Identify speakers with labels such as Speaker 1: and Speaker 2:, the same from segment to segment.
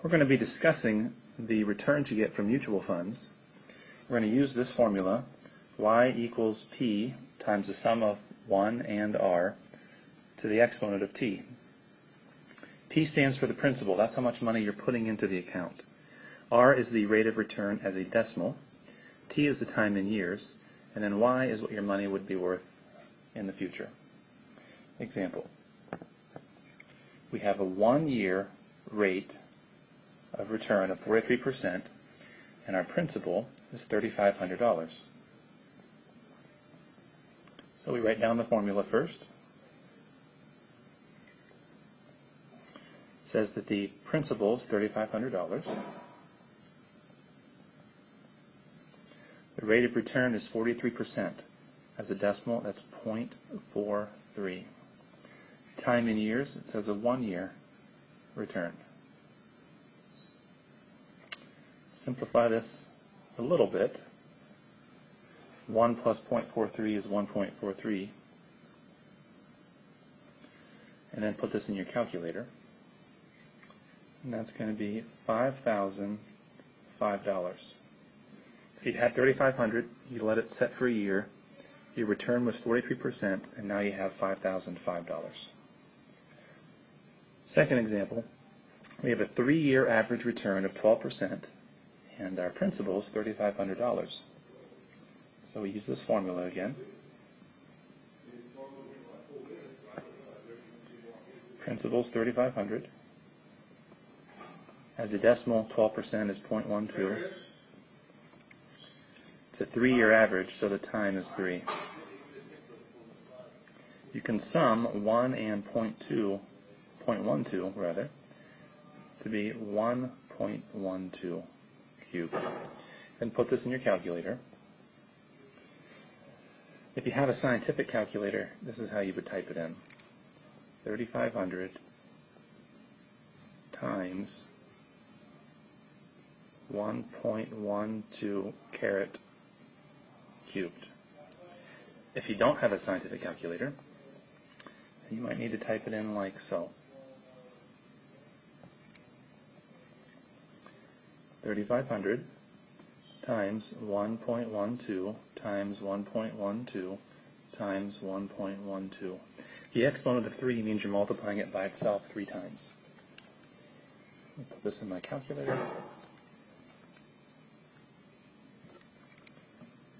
Speaker 1: We're going to be discussing the returns you get from mutual funds. We're going to use this formula, y equals p times the sum of 1 and r to the exponent of t. P stands for the principal. That's how much money you're putting into the account. R is the rate of return as a decimal. T is the time in years. And then y is what your money would be worth in the future. Example. We have a 1-year rate of return of 43%, and our principal is $3,500. So we write down the formula first. It says that the principal is $3,500. The rate of return is 43%. As a decimal, that's 0.43. Time in years, it says a 1-year return. Simplify this a little bit. 1 plus 0.43 is 1.43. And then put this in your calculator. And that's going to be $5,005. So you had $3,500, you let it set for a year, your return was 43%, and now you have $5,005. Second example, we have a 3-year average return of 12%, and our principal is $3,500. So we use this formula again. Principal is $3,500. As a decimal, 12% is 0.12. It's a 3-year average, so the time is 3. You can sum 1 and 0.12 rather, to be 1.12 cubed. Then put this in your calculator. If you have a scientific calculator, this is how you would type it in. 3,500 times 1.12 carat cubed. If you don't have a scientific calculator, you might need to type it in like so. 3,500 times 1.12 times 1.12 times 1.12. The exponent of 3 means you're multiplying it by itself 3 times. Let me put this in my calculator.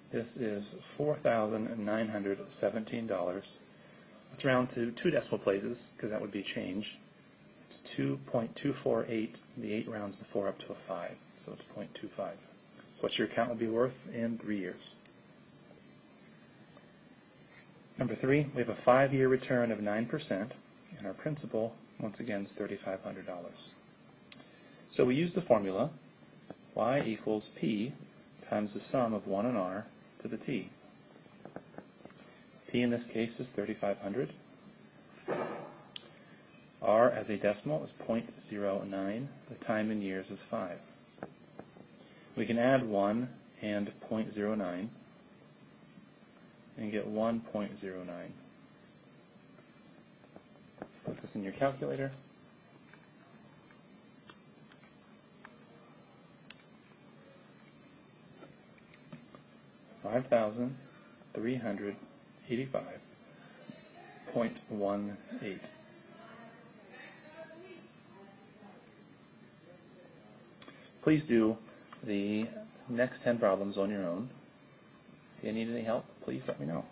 Speaker 1: This is $4,917. Let's round to 2 decimal places, because that would be change. It's 2.248. The 8 rounds the 4 up to a 5, so it's 0.25. So what your account will be worth in 3 years. Number 3, we have a 5-year return of 9%, and our principal, once again, is $3,500. So we use the formula, y equals p times the sum of 1 and r to the t. P in this case is 3,500. R as a decimal is 0.09. The time in years is 5. We can add 1 and 0.09 and get 1.09. Put this in your calculator. $5,385.18. Please do the next 10 problems on your own. If you need any help, please let me know.